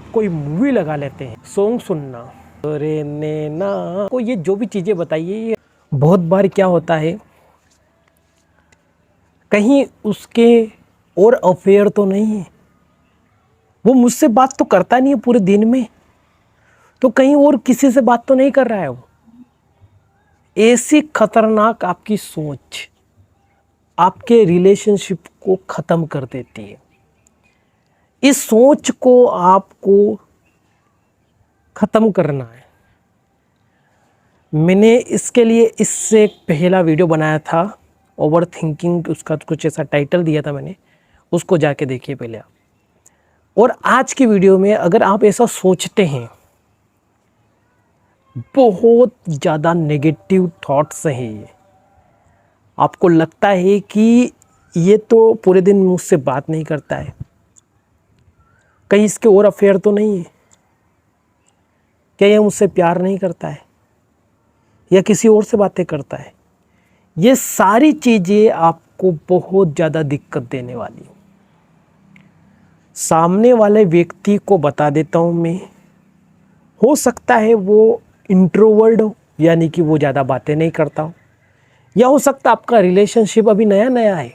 कोई मूवी लगा लेते हैं, सॉन्ग सुनना, अरे नैना को ये जो भी चीज़ें बताइए, ये बहुत बार क्या होता है, कहीं उसके और अफेयर तो नहीं है, वो मुझसे बात तो करता नहीं है पूरे दिन में, तो कहीं और किसी से बात तो नहीं कर रहा है वो। ऐसी खतरनाक आपकी सोच आपके रिलेशनशिप को ख़त्म कर देती है। इस सोच को आपको ख़त्म करना है। मैंने इसके लिए इससे पहला वीडियो बनाया था, ओवर थिंकिंग, उसका कुछ ऐसा टाइटल दिया था मैंने, उसको जाके देखिए पहले आप। और आज की वीडियो में अगर आप ऐसा सोचते हैं, बहुत ज़्यादा नेगेटिव थॉट्स हैं ये, आपको लगता है कि ये तो पूरे दिन मुझसे बात नहीं करता है, कहीं इसके और अफेयर तो नहीं है, क्या ये मुझसे प्यार नहीं करता है या किसी और से बातें करता है, ये सारी चीज़ें आपको बहुत ज़्यादा दिक्कत देने वाली। सामने वाले व्यक्ति को बता देता हूँ मैं, हो सकता है वो इंट्रोवर्ड हो, यानी कि वो ज़्यादा बातें नहीं करता हो, या हो सकता है आपका रिलेशनशिप अभी नया नया है,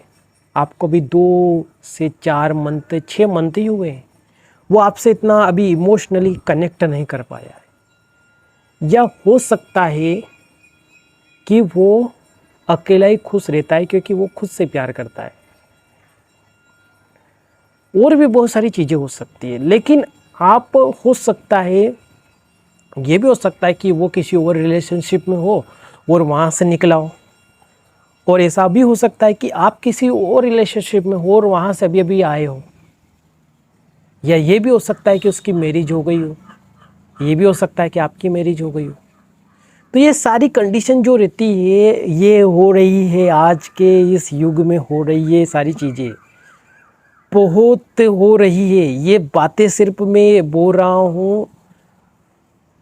आपको भी 2 से 4 मंथ 6 मंथ ही हुए हैं, वो आपसे इतना अभी इमोशनली कनेक्ट नहीं कर पाया है, या हो सकता है कि वो अकेला ही खुश रहता है क्योंकि वो खुद से प्यार करता है। और भी बहुत सारी चीज़ें हो सकती है, लेकिन आप, हो सकता है ये भी हो सकता है कि वो किसी और रिलेशनशिप में हो और वहाँ से निकला हो, और ऐसा भी हो सकता है कि आप किसी और रिलेशनशिप में हो और वहाँ से अभी अभी आए हो, या ये भी हो सकता है कि उसकी मैरिज हो गई हो, ये भी हो सकता है कि आपकी मैरिज हो गई हो। तो ये सारी कंडीशन जो रहती है, ये हो रही है, आज के इस युग में हो रही है, सारी चीज़ें बहुत हो रही है। ये बातें सिर्फ मैं बोल रहा हूँ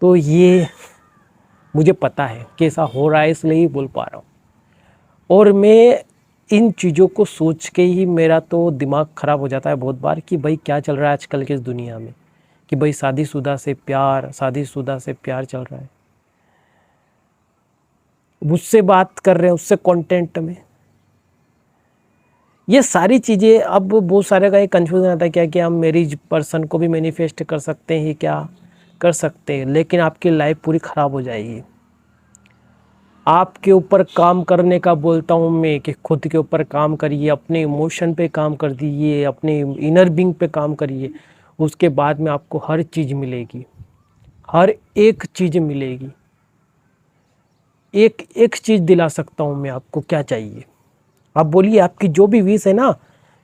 तो ये मुझे पता है कैसा हो रहा है, इसलिए ही बोल पा रहा हूँ। और मैं इन चीज़ों को सोच के ही मेरा तो दिमाग ख़राब हो जाता है बहुत बार कि भाई क्या चल रहा है आजकल के इस दुनिया में, कि भाई शादीशुदा से प्यार चल रहा है, मुझसे बात कर रहे हैं उससे कंटेंट में। ये सारी चीज़ें, अब बहुत सारे का एक कन्फ्यूज़न आता है क्या कि हम मैरिज पर्सन को भी मैनिफेस्ट कर सकते हैं, क्या कर सकते हैं, लेकिन आपकी लाइफ पूरी ख़राब हो जाएगी। आपके ऊपर काम करने का बोलता हूँ मैं कि खुद के ऊपर काम करिए, अपने इमोशन पे काम कर दीजिए, अपने इनर बीइंग पे काम करिए, उसके बाद में आपको हर चीज़ मिलेगी, हर एक चीज़ मिलेगी। एक एक चीज़ दिला सकता हूँ मैं आपको, क्या चाहिए आप बोलिए, आपकी जो भी विश है ना,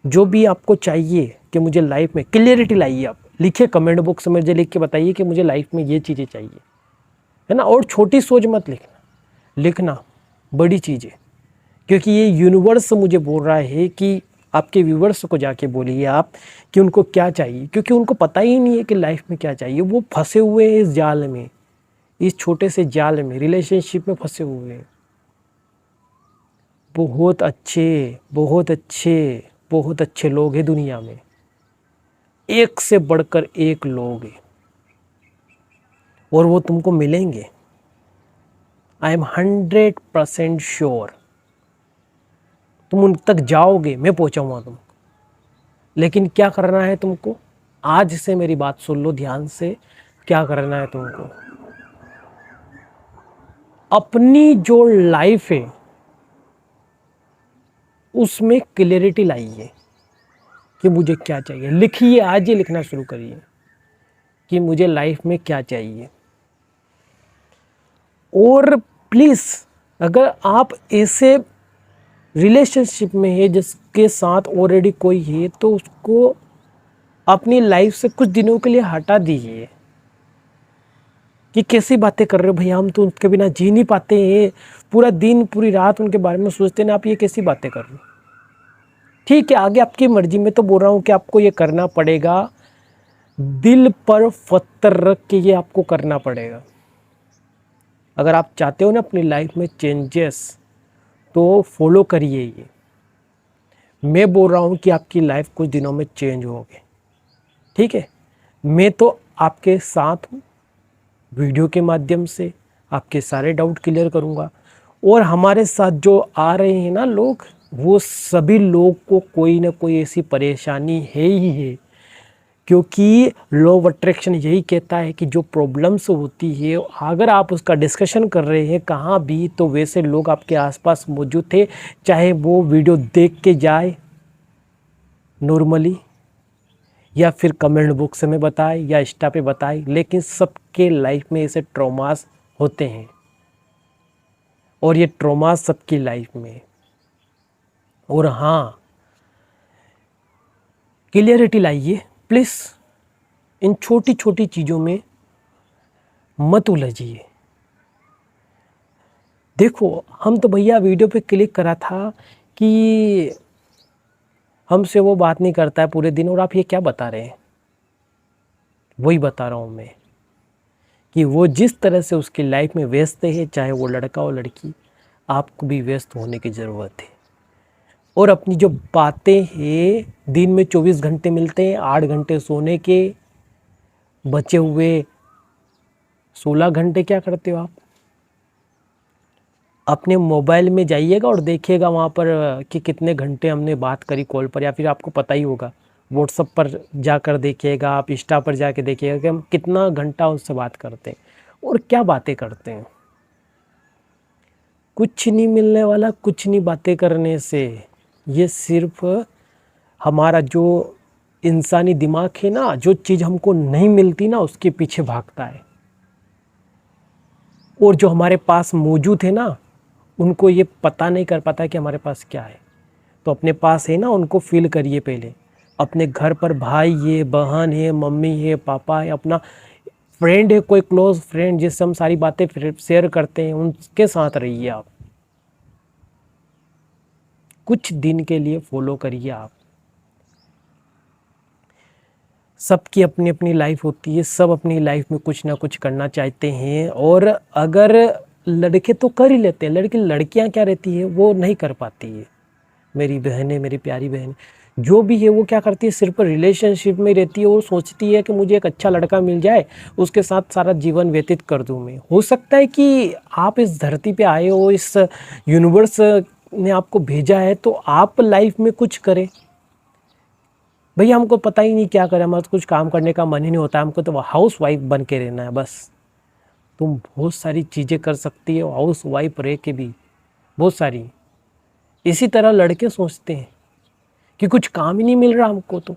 जो भी आपको चाहिए कि मुझे लाइफ में क्लियरिटी लाइए, आप लिखिए कमेंट बॉक्स में, मुझे लिख के बताइए कि मुझे लाइफ में ये चीज़ें चाहिए, है ना। और छोटी सोच मत लिखना बड़ी चीज़ें, क्योंकि ये यूनिवर्स मुझे बोल रहा है कि आपके व्यूवर्स को जाके बोलिए आप कि उनको क्या चाहिए, क्योंकि उनको पता ही नहीं है कि लाइफ में क्या चाहिए। वो फंसे हुए हैं इस जाल में, इस छोटे से जाल में, रिलेशनशिप में फंसे हुए हैं। बहुत अच्छे बहुत अच्छे बहुत अच्छे लोग हैं दुनिया में, एक से बढ़कर एक लोग हैं, और वो तुमको मिलेंगे। आई एम 100% श्योर तुम उन तक जाओगे, मैं पहुंचाऊंगा तुमको। लेकिन क्या करना है तुमको, आज से मेरी बात सुन लो ध्यान से, क्या करना है तुमको, अपनी जो लाइफ है उसमें क्लियरिटी लाइए कि मुझे क्या चाहिए। लिखिए, आज ही लिखना शुरू करिए कि मुझे लाइफ में क्या चाहिए। और प्लीज़, अगर आप ऐसे रिलेशनशिप में है जिसके साथ ऑलरेडी कोई है, तो उसको अपनी लाइफ से कुछ दिनों के लिए हटा दीजिए। कि कैसी बातें कर रहे हो भैया, हम तो उनके बिना जी नहीं पाते हैं, पूरा दिन पूरी रात उनके बारे में सोचते हैं, आप ये कैसी बातें कर रहे हो। ठीक है, आगे आपकी मर्जी, में तो बोल रहा हूँ कि आपको ये करना पड़ेगा, दिल पर पत्थर रख के ये आपको करना पड़ेगा। अगर आप चाहते हो ना अपनी लाइफ में चेंजेस, तो फॉलो करिए ये। मैं बोल रहा हूँ कि आपकी लाइफ कुछ दिनों में चेंज होगी, ठीक है। मैं तो आपके साथ हूँ, वीडियो के माध्यम से आपके सारे डाउट क्लियर करूँगा। और हमारे साथ जो आ रहे हैं ना लोग, वो सभी लोग को कोई ना कोई ऐसी परेशानी है ही है, क्योंकि लॉ ऑफ अट्रैक्शन यही कहता है कि जो प्रॉब्लम्स होती है अगर आप उसका डिस्कशन कर रहे हैं कहाँ भी, तो वैसे लोग आपके आसपास मौजूद थे, चाहे वो वीडियो देख के जाए नॉर्मली या फिर कमेंट बॉक्स में बताए या इंस्टा पे बताए, लेकिन सबके लाइफ में ऐसे ट्रॉमास होते हैं और ये ट्रॉमास सबकी लाइफ में। और हाँ, क्लियरिटी लाइए प्लीज़, इन छोटी छोटी चीज़ों में मत उलझिए। देखो, हम तो भैया वीडियो पे क्लिक करा था कि हमसे वो बात नहीं करता है पूरे दिन, और आप ये क्या बता रहे हैं? वही बता रहा हूँ मैं कि वो जिस तरह से उसकी लाइफ में व्यस्त है, चाहे वो लड़का हो लड़की, आपको भी व्यस्त होने की ज़रूरत है। और अपनी जो बातें हैं, दिन में 24 घंटे मिलते हैं, 8 घंटे सोने के, बचे हुए 16 घंटे क्या करते हो आप? अपने मोबाइल में जाइएगा और देखिएगा वहाँ पर कि कितने घंटे हमने बात करी कॉल पर, या फिर आपको पता ही होगा व्हाट्सएप पर जाकर देखिएगा, आप इंस्टा पर जाके देखिएगा कि हम कितना घंटा उससे बात करते हैं और क्या बातें करते हैं। कुछ नहीं मिलने वाला, कुछ नहीं बातें करने से। ये सिर्फ हमारा जो इंसानी दिमाग है ना, जो चीज़ हमको नहीं मिलती ना, उसके पीछे भागता है। और जो हमारे पास मौजूद है ना, उनको ये पता नहीं कर पाता कि हमारे पास क्या है। तो अपने पास है ना, उनको फील करिए पहले। अपने घर पर भाई है, बहन है, मम्मी है, पापा है, अपना फ्रेंड है, कोई क्लोज फ्रेंड जिससे हम सारी बातें शेयर करते हैं, उनके साथ रहिए आप। कुछ दिन के लिए फॉलो करिए आप। सबकी अपनी अपनी लाइफ होती है, सब अपनी लाइफ में कुछ ना कुछ करना चाहते हैं। और अगर लड़के तो कर ही लेते हैं, लड़कियां क्या रहती है, वो नहीं कर पाती है। मेरी बहनें, मेरी प्यारी बहन जो भी है, वो क्या करती है, सिर्फ रिलेशनशिप में रहती है। वो सोचती है कि मुझे एक अच्छा लड़का मिल जाए, उसके साथ सारा जीवन व्यतीत कर दूं मैं। हो सकता है कि आप इस धरती पे आए हो, इस यूनिवर्स ने आपको भेजा है, तो आप लाइफ में कुछ करें। भैया हमको पता ही नहीं क्या करें, हमारा तो कुछ काम करने का मन ही नहीं होता, हमको तो हाउस वाइफ बन के रहना है बस। तुम बहुत सारी चीज़ें कर सकती हो हाउस वाइफ रह के भी, बहुत सारी। इसी तरह लड़के सोचते हैं कि कुछ काम ही नहीं मिल रहा हमको, तो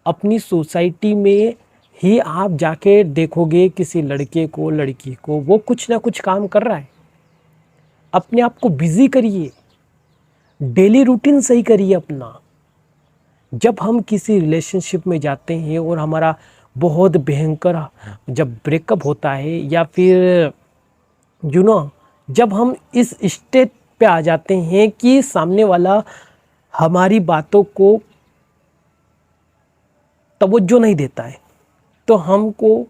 अपनी सोसाइटी में ही आप जाके देखोगे किसी लड़के को, लड़की को, वो कुछ ना कुछ काम कर रहा है। अपने आप को बिजी करिए, डेली रूटीन सही करिए अपना। जब हम किसी रिलेशनशिप में जाते हैं और हमारा बहुत भयंकर जब ब्रेकअप होता है, या फिर जब हम इस स्टेज पे आ जाते हैं कि सामने वाला हमारी बातों को तवज्जो नहीं देता है, तो हमको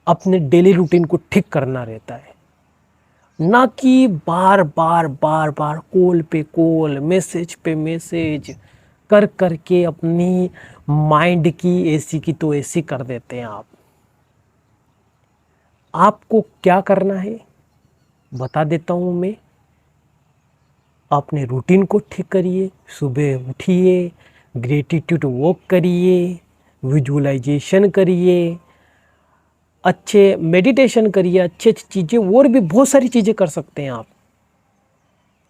अपने डेली रूटीन को ठीक करना रहता है, ना कि बार बार बार बार कॉल पे कॉल, मैसेज पे मैसेज कर करके अपनी माइंड की ऐसी की तो ऐसी कर देते हैं आप। आपको क्या करना है बता देता हूँ मैं। अपने रूटीन को ठीक करिए, सुबह उठिए, ग्रेटिट्यूड वॉक करिए, विजुअलाइजेशन करिए, अच्छे मेडिटेशन करिए, अच्छी अच्छी चीज़ें, और भी बहुत सारी चीज़ें कर सकते हैं आप।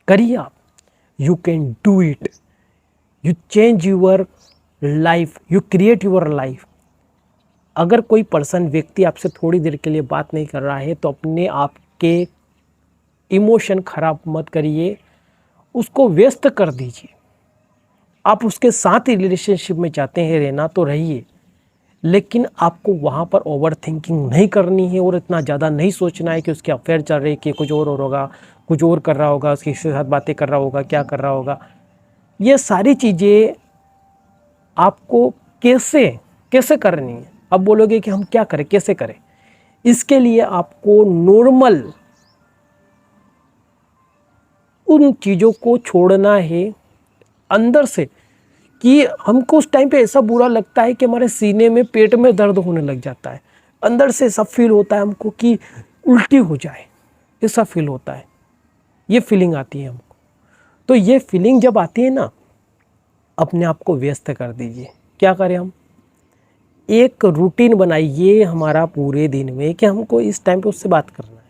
करिए आप। You can do it. You change your life, you create your life. अगर कोई पर्सन, व्यक्ति आपसे थोड़ी देर के लिए बात नहीं कर रहा है, तो अपने आप के इमोशन खराब मत करिए, उसको व्यस्त कर दीजिए। आप उसके साथ ही रिलेशनशिप में चाहते हैं रहना तो रहिए, लेकिन आपको वहाँ पर ओवर थिंकिंग नहीं करनी है और इतना ज़्यादा नहीं सोचना है कि उसके अफेयर चल रहे, कि कुछ और होगा, कुछ और कर रहा होगा, उसके साथ बातें कर रहा होगा, क्या कर रहा होगा। ये सारी चीज़ें आपको कैसे कैसे करनी है। अब बोलोगे कि हम क्या करें, कैसे करें? इसके लिए आपको नॉर्मल उन चीज़ों को छोड़ना है अंदर से, कि हमको उस टाइम पे ऐसा बुरा लगता है कि हमारे सीने में, पेट में दर्द होने लग जाता है, अंदर से सब फील होता है हमको कि उल्टी हो जाए, ऐसा फील होता है, ये फीलिंग आती है हमको। तो ये फीलिंग जब आती है ना, अपने आप को व्यस्त कर दीजिए। क्या करें हम, एक रूटीन बनाइए हमारा पूरे दिन में कि हमको इस टाइम पे उससे बात करना है,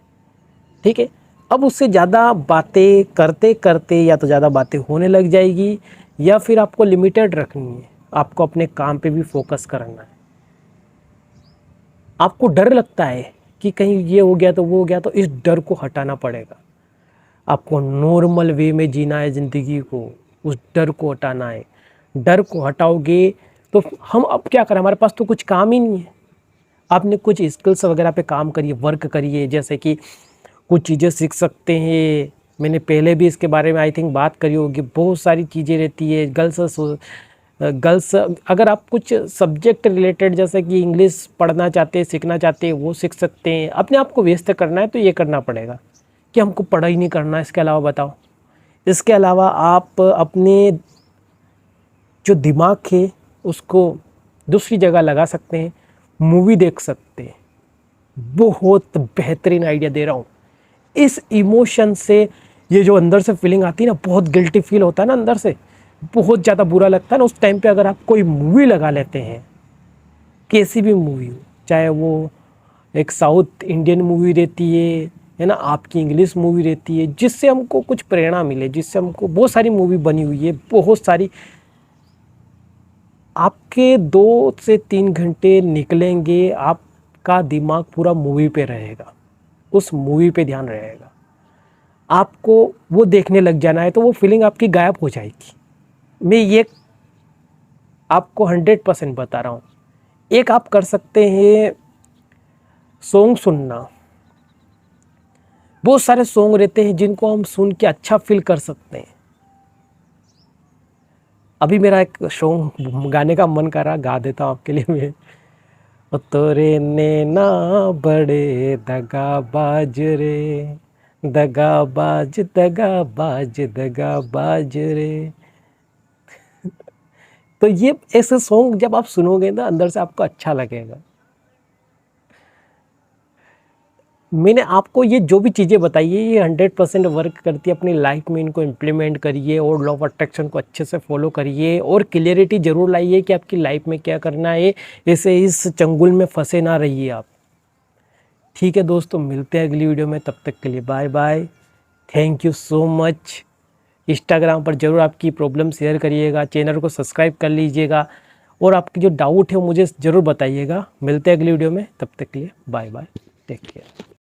ठीक है। अब उससे ज़्यादा बातें करते करते या तो ज़्यादा बातें होने लग जाएगी, या फिर आपको लिमिटेड रखनी है, आपको अपने काम पे भी फोकस करना है। आपको डर लगता है कि कहीं ये हो गया तो वो हो गया, तो इस डर को हटाना पड़ेगा। आपको नॉर्मल वे में जीना है ज़िंदगी को, उस डर को हटाना है। डर को हटाओगे तो हम अब क्या करें, हमारे पास तो कुछ काम ही नहीं है। आपने कुछ स्किल्स वगैरह पे काम करिए, वर्क करिए, जैसे कि कुछ चीज़ें सीख सकते हैं। मैंने पहले भी इसके बारे में आई थिंक बात करी होगी, बहुत सारी चीज़ें रहती है। गर्ल्स अगर आप कुछ सब्जेक्ट रिलेटेड जैसे कि इंग्लिश पढ़ना चाहते हैं, सीखना चाहते हैं, वो सीख सकते हैं। अपने आप को व्यस्त करना है तो ये करना पड़ेगा कि हमको पढ़ाई नहीं करना। इसके अलावा बताओ, इसके अलावा आप अपने जो दिमाग है उसको दूसरी जगह लगा सकते हैं, मूवी देख सकते हैं। बहुत बेहतरीन आइडिया दे रहा हूँ। इस इमोशन से, ये जो अंदर से फीलिंग आती है ना, बहुत गिल्टी फील होता है ना अंदर से, बहुत ज़्यादा बुरा लगता है ना, उस टाइम पे अगर आप कोई मूवी लगा लेते हैं, कैसी भी मूवी हो, चाहे वो एक साउथ इंडियन मूवी रहती है ना, आपकी इंग्लिश मूवी रहती है, जिससे हमको कुछ प्रेरणा मिले, जिससे हमको, बहुत सारी मूवी बनी हुई है, बहुत सारी। आपके 2 से 3 घंटे निकलेंगे, आपका दिमाग पूरा मूवी पे रहेगा, उस मूवी पे ध्यान रहेगा। आपको वो देखने लग जाना है तो वो फीलिंग आपकी गायब हो जाएगी। मैं ये आपको 100% बता रहा हूँ। एक आप कर सकते हैं सॉन्ग सुनना। बहुत सारे सॉन्ग रहते हैं जिनको हम सुन के अच्छा फील कर सकते हैं। अभी मेरा एक सॉन्ग गाने का मन कर रहा, गा देता हूँ आपके लिए मैं। ओ तोरे नैना बड़े दगाबाज रे, दगाबाज दगाबाज दगाबाज रे। तो ये ऐसे सॉन्ग जब आप सुनोगे ना, अंदर से आपको अच्छा लगेगा। मैंने आपको ये जो भी चीज़ें बताई है, ये 100% वर्क करती है। अपनी लाइफ में इनको इम्प्लीमेंट करिए और लॉ ऑफ अट्रैक्शन को अच्छे से फॉलो करिए, और क्लियरिटी ज़रूर लाइए कि आपकी लाइफ में क्या करना है। ऐसे इस चंगुल में फंसे ना रहिए आप। ठीक है दोस्तों, मिलते हैं अगली वीडियो में, तब तक के लिए bye bye. Thank you so much. Instagram पर ज़रूर आपकी प्रॉब्लम शेयर करिएगा, चैनल को सब्सक्राइब कर लीजिएगा, और आपकी जो डाउट है वो मुझे ज़रूर बताइएगा। मिलते हैं अगली वीडियो में, तब तक के लिए बाय बाय, टेक केयर।